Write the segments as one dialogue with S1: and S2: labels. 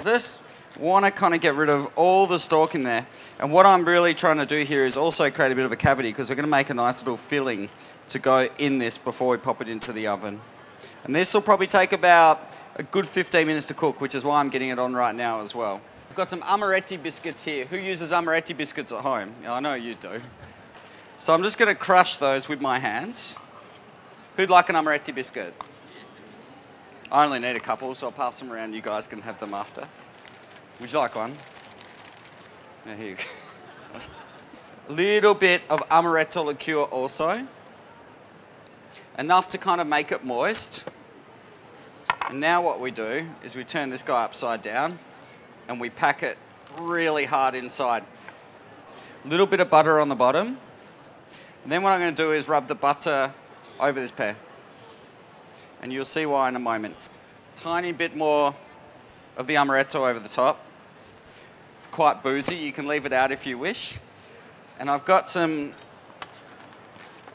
S1: Just want to kind of get rid of all the stalk in there. And what I'm really trying to do here is also create a bit of a cavity because we're going to make a nice little filling to go in this before we pop it into the oven. And this will probably take about a good 15 minutes to cook, which is why I'm getting it on right now as well. I've got some Orecchietti biscuits here. Who uses Orecchietti biscuits at home? Yeah, I know you do. So I'm just going to crush those with my hands. Who'd like an Orecchietti biscuit? I only need a couple, so I'll pass them around. You guys can have them after. Would you like one? Yeah, here you go. A little bit of amaretto liqueur also. Enough to kind of make it moist. And now what we do is we turn this guy upside down and we pack it really hard inside. A little bit of butter on the bottom. And then what I'm going to do is rub the butter over this pear. And you'll see why in a moment. Tiny bit more of the amaretto over the top. It's quite boozy. You can leave it out if you wish. And I've got some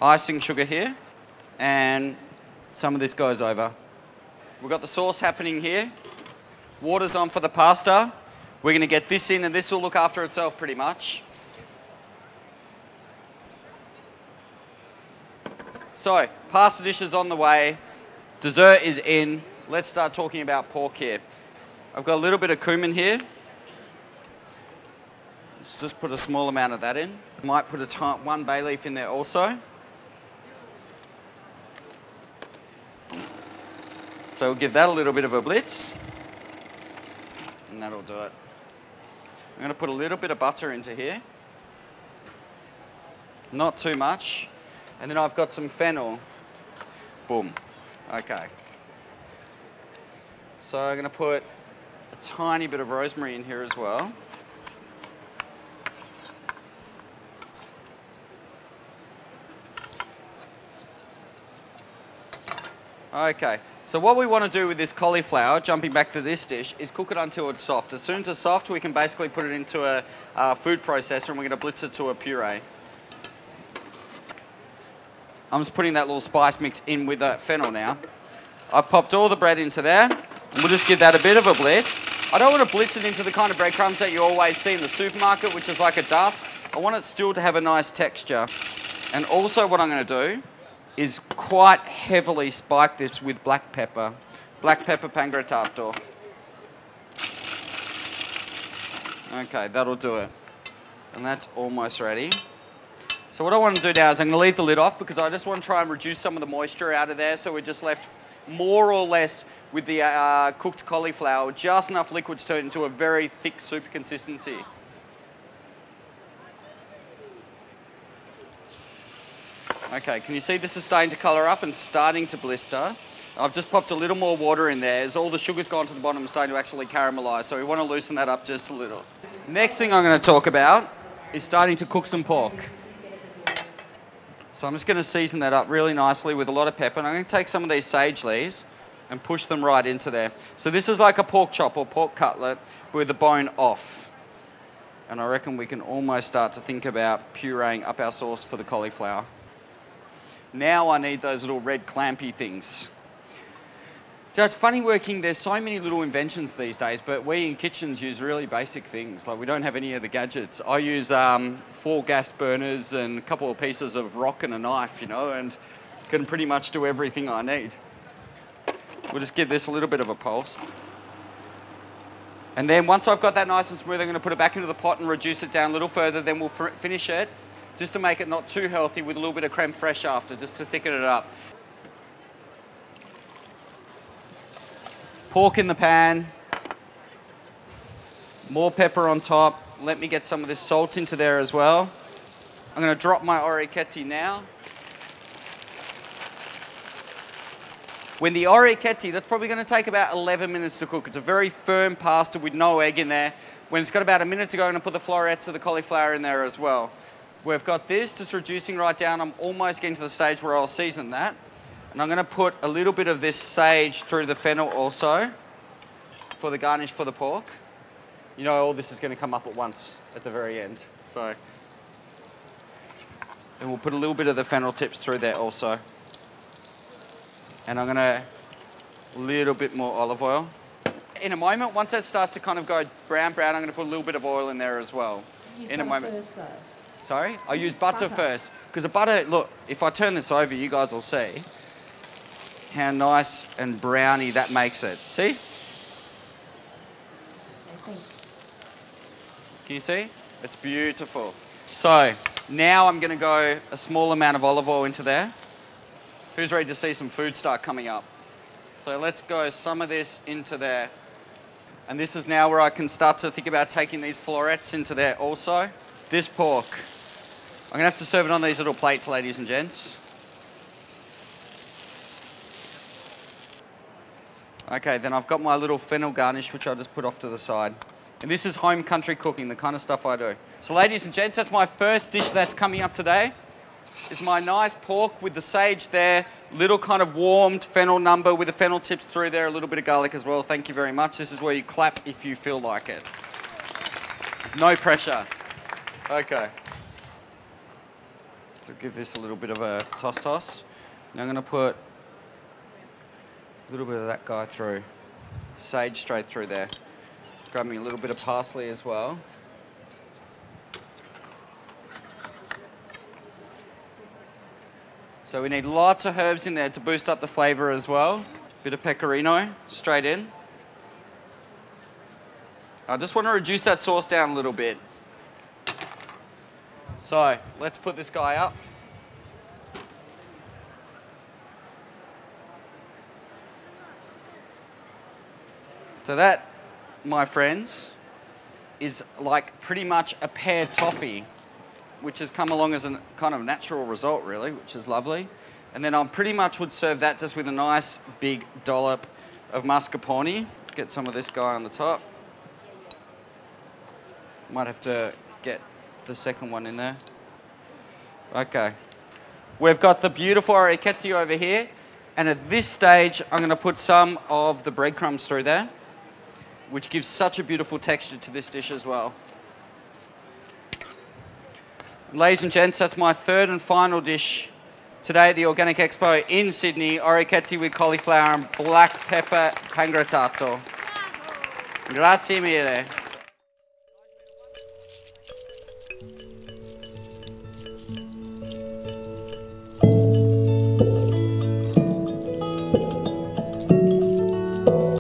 S1: icing sugar here. And some of this goes over. We've got the sauce happening here. Water's on for the pasta. We're going to get this in, and this will look after itself pretty much. So, pasta dish is on the way. Dessert is in. Let's start talking about pork here. I've got a little bit of cumin here. Let's just put a small amount of that in. Might put one bay leaf in there also. So we'll give that a little bit of a blitz. And that'll do it. I'm going to put a little bit of butter into here. Not too much. And then I've got some fennel. Boom. Okay. So I'm going to put a tiny bit of rosemary in here as well. Okay, so what we want to do with this cauliflower, jumping back to this dish, is cook it until it's soft. As soon as it's soft, we can basically put it into a food processor and we're going to blitz it to a puree. I'm just putting that little spice mix in with the fennel now. I've popped all the bread into there. And we'll just give that a bit of a blitz. I don't want to blitz it into the kind of breadcrumbs that you always see in the supermarket, which is like a dust. I want it still to have a nice texture. And also what I'm going to do is quite heavily spike this with black pepper. Black pepper pangrattato. Okay, that'll do it. And that's almost ready. So what I want to do now is I'm going to leave the lid off because I just want to try and reduce some of the moisture out of there, so we're just left more or less with the cooked cauliflower, just enough liquid to turn it into a very thick soup consistency. Okay, can you see this is starting to colour up and starting to blister? I've just popped a little more water in there as all the sugar's gone to the bottom and starting to actually caramelise, so we want to loosen that up just a little. Next thing I'm going to talk about is starting to cook some pork. So I'm just going to season that up really nicely with a lot of pepper, and I'm going to take some of these sage leaves and push them right into there. So this is like a pork chop or pork cutlet with the bone off. And I reckon we can almost start to think about pureeing up our sauce for the cauliflower. Now I need those little red clampy things. So it's funny working, there's so many little inventions these days, but we in kitchens use really basic things. Like we don't have any of the gadgets. I use 4 gas burners and a couple of pieces of rock and a knife, you know, and can pretty much do everything I need. We'll just give this a little bit of a pulse. And then once I've got that nice and smooth, I'm going to put it back into the pot and reduce it down a little further, then we'll finish it. Just to make it not too healthy with a little bit of creme fraiche after, just to thicken it up. Pork in the pan. More pepper on top. Let me get some of this salt into there as well. I'm going to drop my orecchietti now. When the orecchietti, that's probably going to take about 11 minutes to cook. It's a very firm pasta with no egg in there. When it's got about a minute to go, I'm going to put the florets of the cauliflower in there as well. We've got this just reducing right down. I'm almost getting to the stage where I'll season that. And I'm going to put a little bit of this sage through the fennel also for the garnish for the pork. You know, all this is going to come up at once at the very end. So, and we'll put a little bit of the fennel tips through there also. And I'm going to, a little bit more olive oil. In a moment, once that starts to kind of go brown, I'm going to put a little bit of oil in there as well. In a moment.
S2: First, though.
S1: Sorry? I use butter first. Because the butter, look, if I turn this over, you guys will see how nice and browny that makes it. See? Can you see? It's beautiful. So, now I'm going to go a small amount of olive oil into there. Who's ready to see some food start coming up? So let's go some of this into there. And this is now where I can start to think about taking these florets into there also. This pork. I'm going to have to serve it on these little plates, ladies and gents. Okay, then I've got my little fennel garnish, which I'll just put off to the side. And this is home country cooking, the kind of stuff I do. So ladies and gents, that's my first dish that's coming up today. Is my nice pork with the sage there, little kind of warmed fennel number with the fennel tips through there, a little bit of garlic as well. Thank you very much. This is where you clap if you feel like it. No pressure. Okay. So give this a little bit of a toss. Now I'm going to put a little bit of that guy through. Sage straight through there. Grab me a little bit of parsley as well. So we need lots of herbs in there to boost up the flavour as well. Bit of pecorino straight in. I just want to reduce that sauce down a little bit. So let's put this guy up. So that, my friends, is like pretty much a pear toffee, which has come along as a kind of natural result, really, which is lovely. And then I pretty much would serve that just with a nice big dollop of mascarpone. Let's get some of this guy on the top. Might have to get the second one in there. Okay. We've got the beautiful orecchietti over here. And at this stage, I'm going to put some of the breadcrumbs through there, which gives such a beautiful texture to this dish as well. Ladies and gents, that's my third and final dish today at the Organic Expo in Sydney, orecchietti with cauliflower and black pepper pangrattato. Grazie mille.